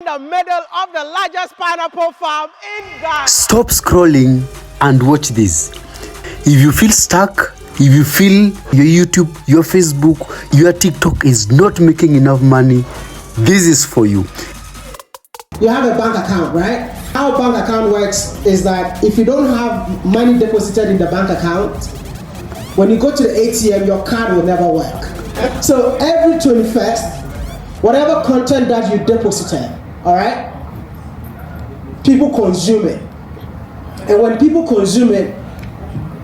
the middle of the largest pineapple farm in Ghana. Stop scrolling and watch this. If you feel stuck, if you feel your YouTube, your Facebook, your TikTok is not making enough money, this is for you. You have a bank account, right? How a bank account works is that if you don't have money deposited in the bank account, when you go to the ATM, your card will never work. So every 21st, whatever content that you deposited, all right, people consume it. And when people consume it,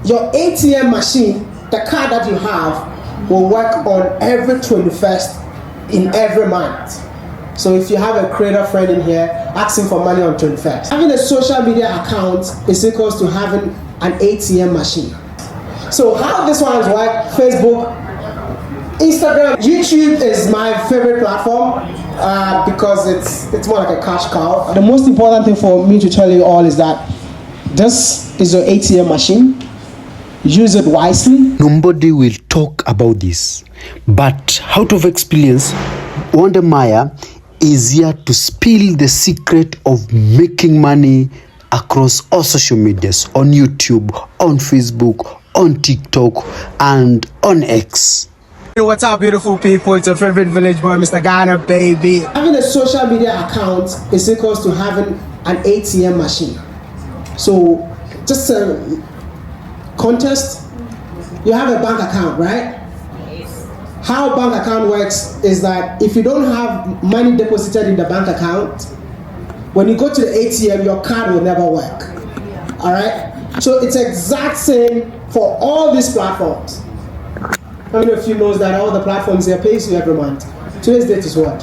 your ATM machine, the card that you have, will work on every 21st in every month. So if you have a creator friend in here, ask him for money on 21st. Having a social media account is equals to having an ATM machine. So how this one work? Facebook, Instagram, YouTube is my favorite platform because it's more like a cash cow. The most important thing for me to tell you all is that this is your ATM machine. Use it wisely. Nobody will talk about this, but out of experience, Wode Maya is here to spill the secret of making money across all social medias, on YouTube, on Facebook, on TikTok, and on X. What's up, beautiful people? It's your favorite village boy, Mr. Ghana, baby. Having a social media account is equals to having an ATM machine. So just a contest, you have a bank account, right? How a bank account works is that if you don't have money deposited in the bank account, when you go to the ATM, your card will never work. All right? So it's exact same for all these platforms. How many of you knows that all the platforms here pays you every month? Today's date is what?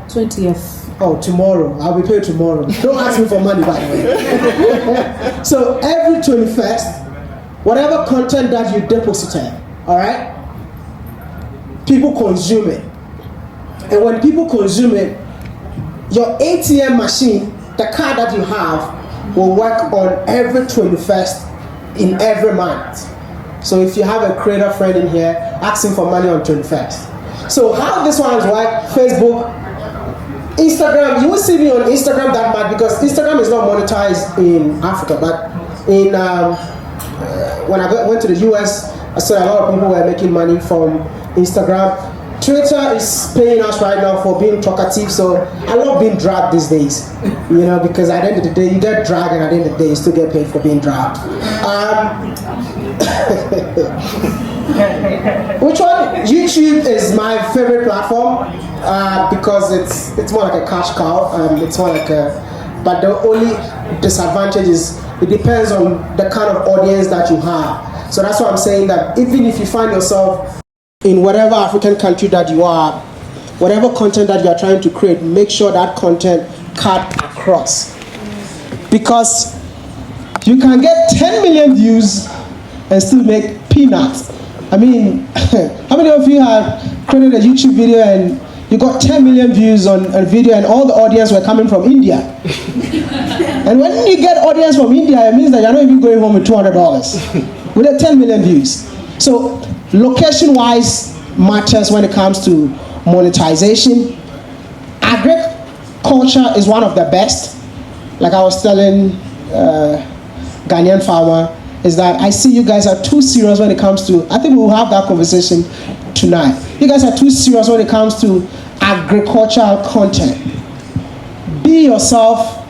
20th. Oh, tomorrow. I'll be paid tomorrow. Don't ask me for money, by the way. So every 21st, whatever content that you deposited, all right, people consume it. And when people consume it, your ATM machine, the card that you have, will work on every 21st in every month. So if you have a creator friend in here, ask him for money on 21st. So how this one work? Facebook, Instagram. You will see me on Instagram that much because Instagram is not monetized in Africa, but in when I went to the US, I saw a lot of people were making money from Instagram. Twitter is paying us right now for being talkative, so I love being dragged these days, you know, because at the end of the day, you get dragged, and at the end of the day, you still get paid for being dragged. Which one? YouTube is my favorite platform because it's more like a cash cow. It's more like a, but the only disadvantage is it depends on the kind of audience that you have. So that's why I'm saying that even if you find yourself in whatever African country that you are, whatever content that you are trying to create, make sure that content cut across. Because you can get 10 million views and still make peanuts. I mean, how many of you have created a YouTube video and you got 10 million views on a video and all the audience were coming from India? And when you get audience from India, it means that you're not even going home with $200 with a 10 million views. So location-wise matters when it comes to monetization. Agriculture is one of the best. Like I was telling Ghanaian farmer, is that I see you guys are too serious when it comes to, I think we'll have that conversation tonight. You guys are too serious when it comes to agricultural content. Be yourself,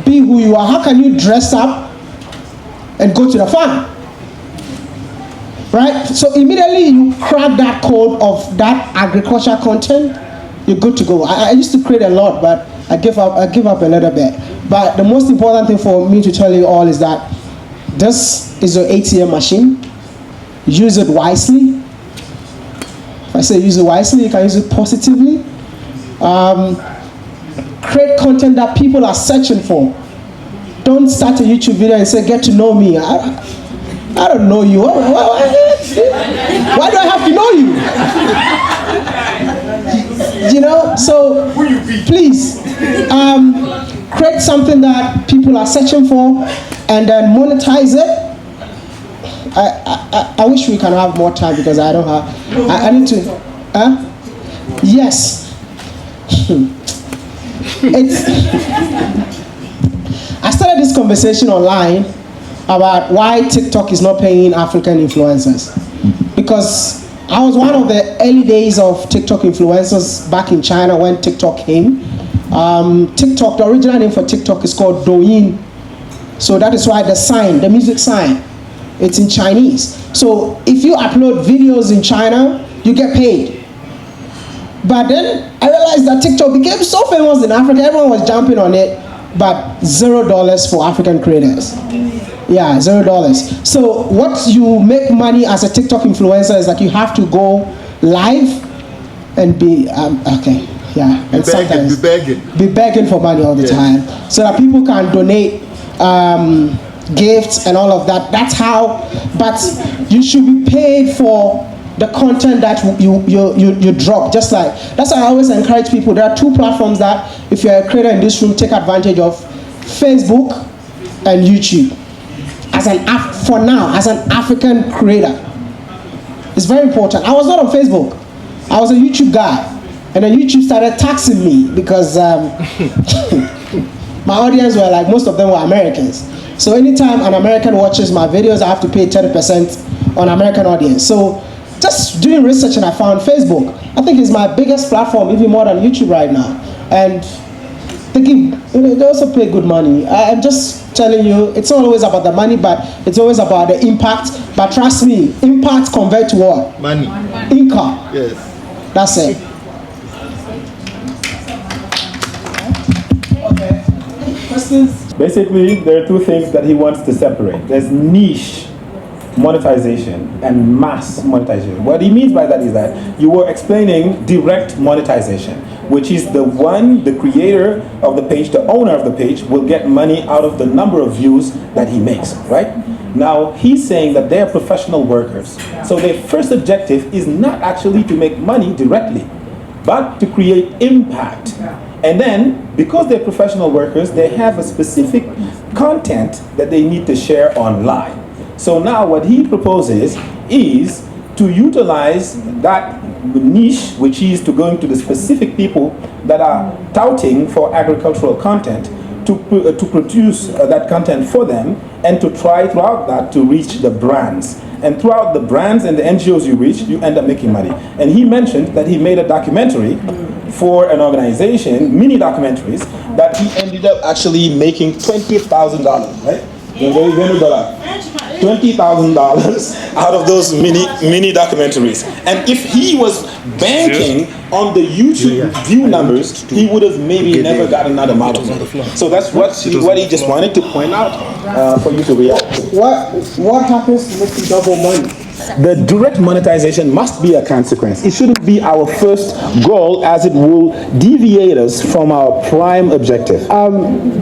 be who you are. How can you dress up and go to the farm? Right? So immediately you crack that code of that agriculture content, you're good to go. I used to create a lot, but I give up a little bit. But the most important thing for me to tell you all is that this is your ATM machine. Use it wisely. If I say use it wisely, you can use it positively. Create content that people are searching for. Don't start a YouTube video and say, get to know me. I don't know you. Why do I have to know you? You know, so please create something that people are searching for and then monetize it. I wish we can have more time because I don't have. I need to. Yes. I started this conversation online about why TikTok is not paying African influencers. Because I was one of the early days of TikTok influencers back in China when TikTok came. TikTok, the original name for TikTok is called Douyin. So that is why the sign, the music sign, it's in Chinese. So if you upload videos in China, you get paid. But then I realized that TikTok became so famous in Africa, everyone was jumping on it, but $0 for African creators. Yeah, $0. So what you make money as a TikTok influencer is that you have to go live and be, okay, yeah. And be begging for money all the time, so that people can donate gifts and all of that. That's how, but you should be paid for the content that you drop. Just like, that's why I always encourage people. There are two platforms that, if you're a creator in this room, take advantage of: Facebook and YouTube. For now, as an African creator, it's very important. I was not on Facebook. I was a YouTube guy, and then YouTube started taxing me because my audience were like, most of them were Americans. So anytime an American watches my videos, I have to pay 30% on American audience. So just doing research, and I found Facebook. I think it's my biggest platform, even more than YouTube right now. And thinking, they also pay good money. I'm just telling you, it's not always about the money, but it's always about the impact. But trust me, impact convert to what? Money. Income. Yes. That's it. Okay. Questions? Basically, there are two things that he wants to separate. There's niche monetization and mass monetization. What he means by that is that you were explaining direct monetization, which is the one, the creator of the page, the owner of the page, will get money out of the number of views that he makes, right? Now, he's saying that they're professional workers. So their first objective is not actually to make money directly, but to create impact. And then, because they're professional workers, they have a specific content that they need to share online. So now what he proposes is to utilize that niche, which is to go into the specific people that are touting for agricultural content, to produce that content for them, and to try throughout that to reach the brands. And throughout the brands and the NGOs you reach, you end up making money. And he mentioned that he made a documentary for an organization, mini documentaries, that he ended up actually making $20,000, right? $20,000 out of those mini documentaries. And if he was banking on the YouTube view numbers, he would have maybe never gotten that amount of money. So that's what he just wanted to point out for you to react. What happens to make you double money? The direct monetization must be a consequence. It shouldn't be our first goal, as it will deviate us from our prime objective.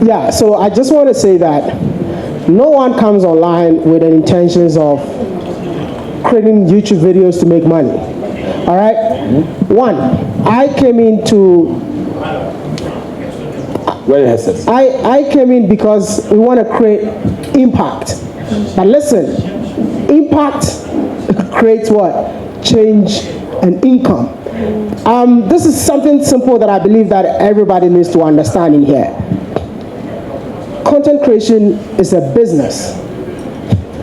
Yeah, so I just want to say that no one comes online with the intentions of creating YouTube videos to make money. All right? One, I came into... I came in because we want to create impact. But listen, impact creates what? Change and income. This is something simple that I believe that everybody needs to understand in here. Content creation is a business.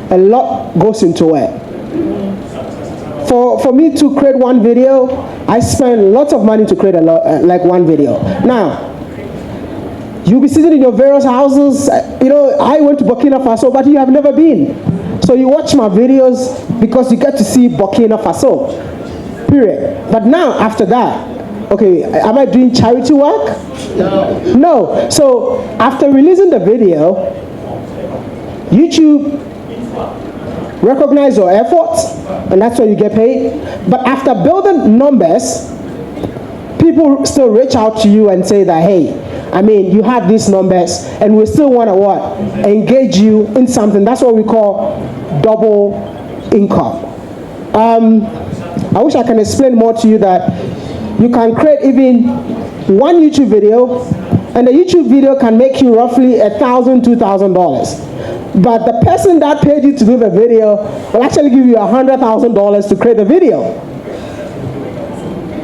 A lot goes into it. For me to create one video, I spend lots of money to create like one video. Now, you'll be sitting in your various houses. You know, I went to Burkina Faso, but you have never been. So you watch my videos because you get to see Burkina Faso, period. But now, after that, okay, am I doing charity work? No. So after releasing the video, YouTube recognize your efforts, and that's why you get paid. But after building numbers, people still reach out to you and say that, hey, I mean, you have these numbers, and we still want to what? Engage you in something. That's what we call double income. I wish I can explain more to you that you can create even one YouTube video, and the YouTube video can make you roughly $1,000, $2,000. But the person that paid you to do the video will actually give you $100,000 to create the video.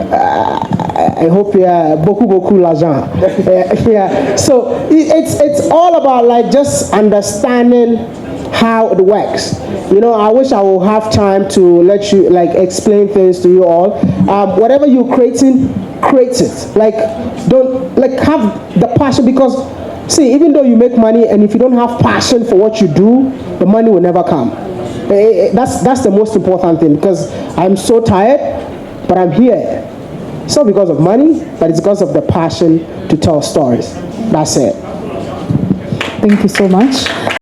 I hope beaucoup l'argent. Yeah. So it's all about like just understanding how it works. You know, I wish I will have time to let you like explain things to you all. Whatever you're creating, create it. Like don't like have the passion, because see, even though you make money and if you don't have passion for what you do, the money will never come. That's the most important thing, because I'm so tired, but I'm here. It's not because of money, but it's because of the passion to tell stories. That's it. Thank you so much.